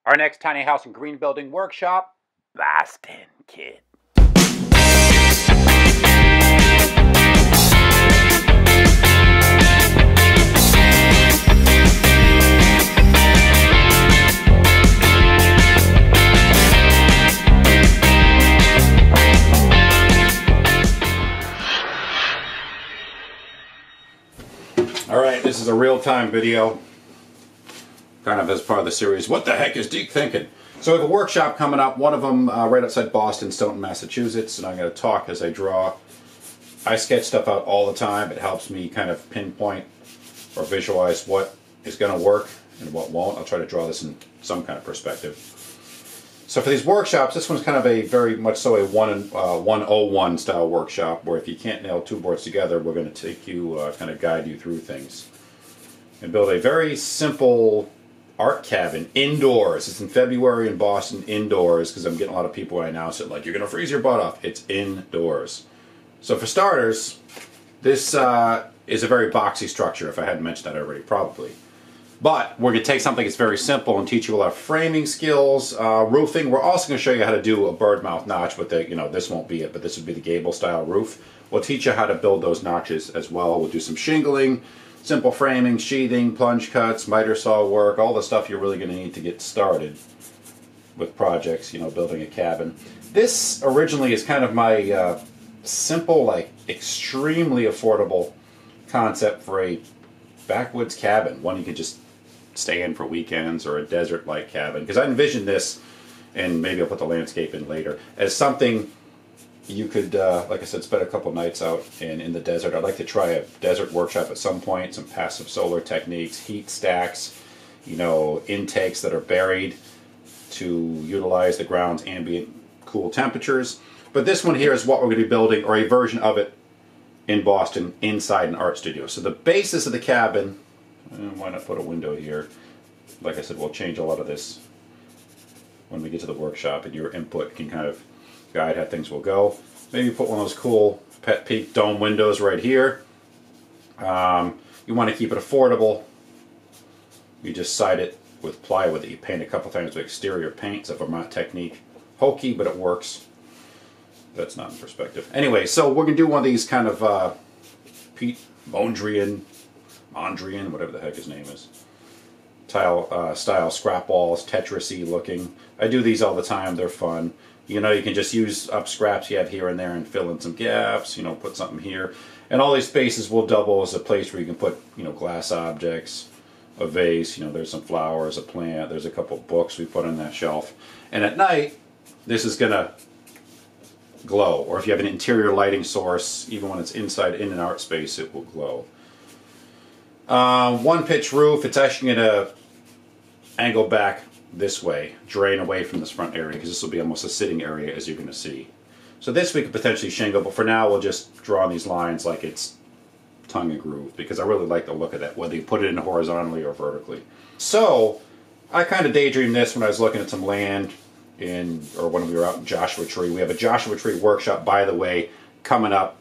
Our next tiny house and green building workshop, Boston Kid. Alright, this is a real-time video, kind of as part of the series, What the Heck is Deek Thinking? So we have a workshop coming up, one of them right outside Boston, Stoughton, Massachusetts, and I'm going to talk as I draw. I sketch stuff out all the time. It helps me kind of pinpoint or visualize what is going to work and what won't. I'll try to draw this in some kind of perspective. So for these workshops, this one's kind of a very much so a 101 style workshop, where if you can't nail two boards together, we're going to take you, kind of guide you through things. And build a very simple art cabin indoors. It's in February in Boston, indoors, because I'm getting a lot of people when I announce it, like, you're going to freeze your butt off. It's indoors. So for starters, this is a very boxy structure, if I hadn't mentioned that already, probably. But we're going to take something that's very simple and teach you a lot of framing skills, roofing. We're also going to show you how to do a bird mouth notch with the, this won't be it, but this would be the gable style roof. We'll teach you how to build those notches as well. We'll do some shingling, simple framing, sheathing, plunge cuts, miter saw work, all the stuff you're really going to need to get started with projects, building a cabin. This originally is kind of my simple, like extremely affordable concept for a backwoods cabin, one you could just stay in for weekends, or a desert-like cabin, because I envisioned this, and maybe I'll put the landscape in later, as something you could, like I said, spend a couple nights out in the desert. I'd like to try a desert workshop at some point, some passive solar techniques, heat stacks, intakes that are buried to utilize the ground's ambient cool temperatures. But this one here is what we're going to be building, or a version of it, in Boston, inside an art studio. So the basis of the cabin, why not put a window here? Like I said, we'll change a lot of this when we get to the workshop, and your input can kind of guide how things will go. Maybe put one of those cool pet peak dome windows right here. You want to keep it affordable. You just side it with plywood that you paint a couple times with exterior paint. It's a Vermont technique. Hokey, but it works. That's not in perspective. Anyway, so we're going to do one of these kind of Pete Mondrian, whatever the heck his name is, style scrap walls, Tetris-y looking. I do these all the time. They're fun. You can just use up scraps you have here and there and fill in some gaps, put something here. And all these spaces will double as a place where you can put, glass objects, a vase, there's some flowers, a plant, there's a couple books we put on that shelf. And at night, this is going to glow, or if you have an interior lighting source, even when it's inside in an art space, it will glow. One pitch roof. It's actually going to angle back this way, drain away from this front area, because this will be almost a sitting area, as you're going to see. So this we could potentially shingle, but for now we'll just draw these lines like it's tongue and groove, because I really like the look of that, whether you put it in horizontally or vertically. So I kind of daydreamed this when I was looking at some land or when we were out in Joshua Tree. We have a Joshua Tree workshop, by the way, coming up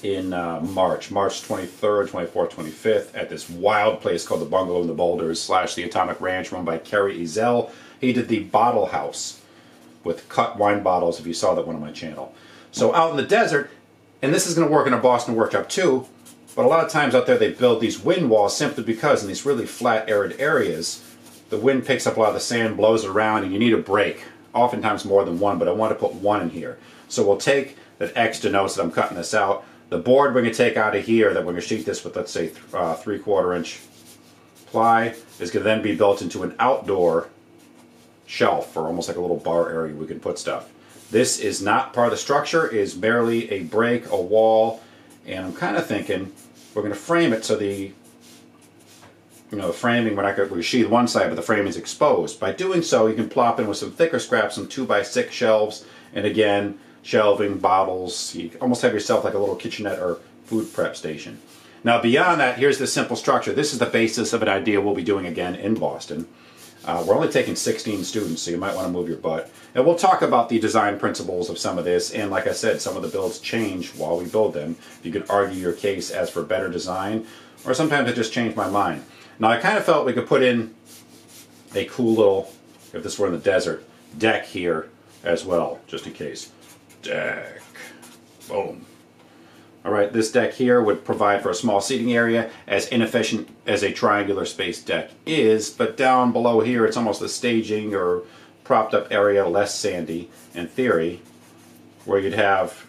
in March 23rd, 24th, 25th at this wild place called the Bungalow in the Boulders / the Atomic Ranch, run by Kerry Ezel. He did the bottle house with cut wine bottles, if you saw that one on my channel. So out in the desert, and this is going to work in a Boston workshop too, but a lot of times out there they build these wind walls simply because in these really flat, arid areas, the wind picks up a lot of the sand, blows it around, and you need a break. Oftentimes more than one, but I want to put one in here. So we'll take that X denotes that I'm cutting this out. The board we're going to take out of here, that we're going to sheet this with, let's say, 3/4 inch ply, is going to then be built into an outdoor shelf, or almost like a little bar area we can put stuff. This is not part of the structure, it is merely a break, a wall, and I'm kind of thinking we're going to frame it so the framing, we're not going to sheathe one side, but the framing is exposed. By doing so, you can plop in with some thicker scraps, some 2x6 shelves, and again, shelving, bottles. You almost have yourself like a little kitchenette or food prep station. Now beyond that, here's the simple structure. This is the basis of an idea we'll be doing again in Boston. We're only taking 16 students, so you might want to move your butt. And we'll talk about the design principles of some of this, and like I said, some of the builds change while we build them. You can argue your case as for better design, or sometimes I just change my mind. Now I kind of felt we could put in a cool little, if this were in the desert, deck here as well, just in case. Deck. Boom. Alright, this deck here would provide for a small seating area, as inefficient as a triangular space deck is, but down below here it's almost a staging or propped up area, less sandy, in theory, where you'd have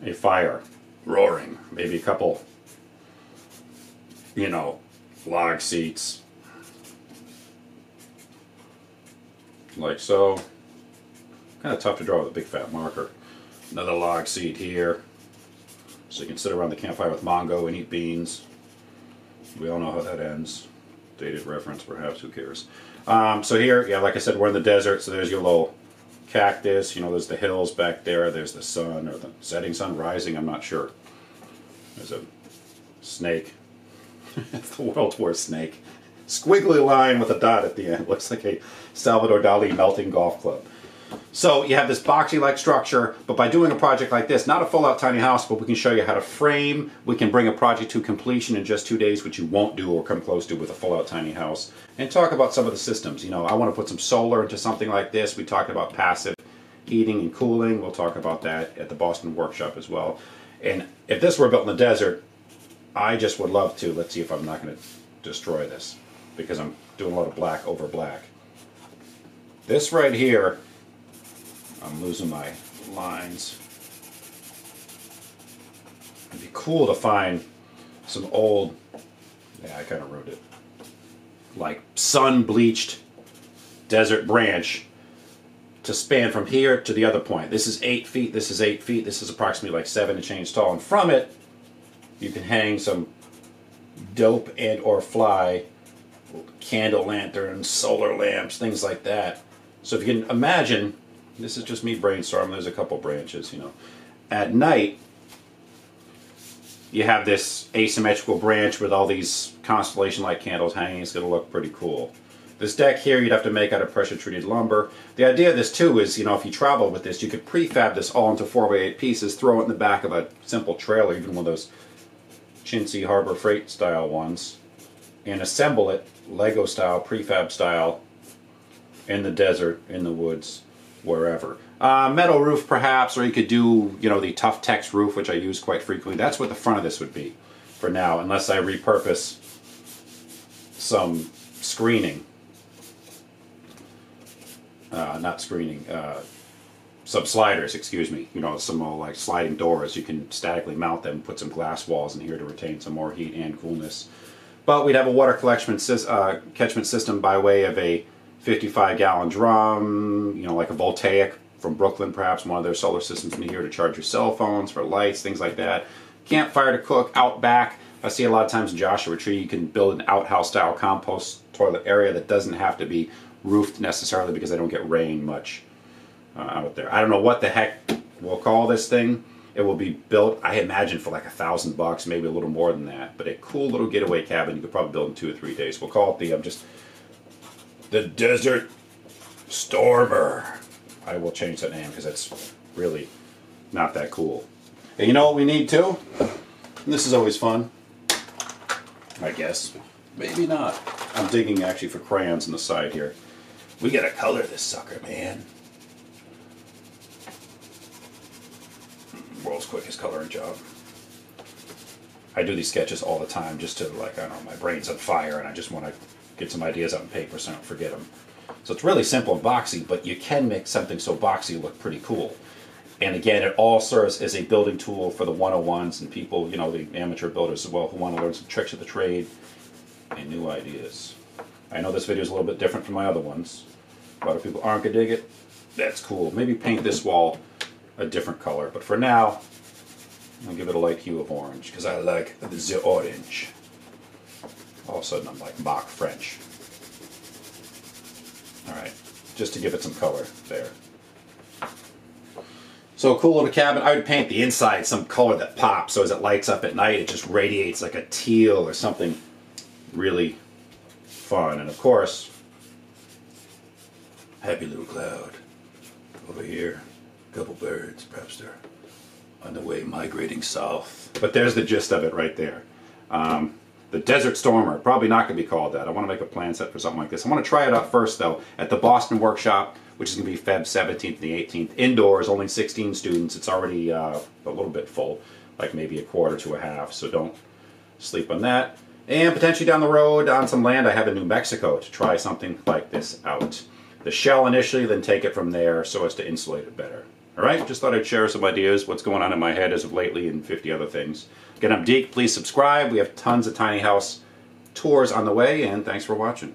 a fire roaring, maybe a couple, you know, log seats, like so. Kind of tough to draw with a big fat marker. Another log seat here, so you can sit around the campfire with Mongo and eat beans. We all know how that ends. Dated reference, perhaps, who cares? So here, yeah, like I said, we're in the desert, so there's your little cactus. You know, there's the hills back there. There's the sun, or the setting sun, rising, I'm not sure. There's a snake. It's the world's worst snake. Squiggly line with a dot at the end. Looks like a Salvador Dali melting golf club. So you have this boxy-like structure, but by doing a project like this, not a full-out tiny house, but we can show you how to frame. We can bring a project to completion in just 2 days, which you won't do or come close to with a full-out tiny house, and talk about some of the systems. You know, I want to put some solar into something like this. We talked about passive heating and cooling. We'll talk about that at the Boston workshop as well. And if this were built in the desert, I just would love to. Let's see if I'm not going to destroy this, because I'm doing a lot of black over black. This right here, I'm losing my lines. It'd be cool to find some old, yeah, I kind of wrote it, like sun-bleached desert branch to span from here to the other point. This is 8 feet, this is 8 feet, this is approximately like 7 and change tall, and from it you can hang some dope and or fly candle lanterns, solar lamps, things like that. So if you can imagine, this is just me brainstorming, there's a couple branches, you know. At night, you have this asymmetrical branch with all these constellation-like candles hanging. It's going to look pretty cool. This deck here, you'd have to make out of pressure-treated lumber. The idea of this, too, is, you know, if you travel with this, you could prefab this all into 4x8 pieces, throw it in the back of a simple trailer, even one of those chintzy Harbor Freight style ones, and assemble it Lego style, prefab style, in the desert, in the woods, wherever. Metal roof perhaps, or you could do, you know, the Tough Tex roof, which I use quite frequently. That's what the front of this would be for now, unless I repurpose some screening. Not screening, some sliders, excuse me. You know, some like sliding doors. You can statically mount them, put some glass walls in here to retain some more heat and coolness. But we'd have a water catchment system by way of a 55-gallon drum, you know, like a Voltaic from Brooklyn, perhaps one of their solar systems in here to charge your cell phones, for lights, things like that. Campfire to cook, out back. I see a lot of times in Joshua Tree you can build an outhouse-style compost toilet area that doesn't have to be roofed necessarily, because they don't get rain much out there. I don't know what the heck we'll call this thing. It will be built, I imagine, for like $1,000, maybe a little more than that. But a cool little getaway cabin you could probably build in 2 or 3 days. We'll call it the Desert Stormer. I will change that name because that's really not that cool. And you know what we need too? And this is always fun, I guess. Maybe not. I'm digging actually for crayons on the side here. We gotta color this sucker, man. World's quickest coloring job. I do these sketches all the time just to, like, I don't know, my brain's on fire and I just want to get some ideas out on paper so I don't forget them. So it's really simple and boxy, but you can make something so boxy look pretty cool. And again, it all serves as a building tool for the 101s and people, you know, the amateur builders as well, who want to learn some tricks of the trade and new ideas. I know this video is a little bit different from my other ones. A lot of people aren't going to dig it. That's cool. Maybe paint this wall a different color, but for now, I'll give it a light hue of orange, because I like the orange. All of a sudden, I'm like mock French. Alright, just to give it some color there. So, cool little cabin. I would paint the inside some color that pops, so as it lights up at night, it just radiates like a teal or something really fun. And of course, happy little cloud over here. A couple birds, perhaps they're on the way migrating south. But there's the gist of it right there. The Desert Stormer. Probably not going to be called that. I want to make a plan set for something like this. I want to try it out first, though, at the Boston workshop, which is going to be Feb 17th and the 18th. Indoors, only 16 students. It's already a little bit full, like maybe a quarter to a half, so don't sleep on that. And potentially down the road on some land I have in New Mexico to try something like this out. The shell initially, then take it from there so as to insulate it better. Alright, just thought I'd share some ideas, what's going on in my head as of lately, and 50 other things. Again, I'm Deek. Please subscribe. We have tons of tiny house tours on the way, and thanks for watching.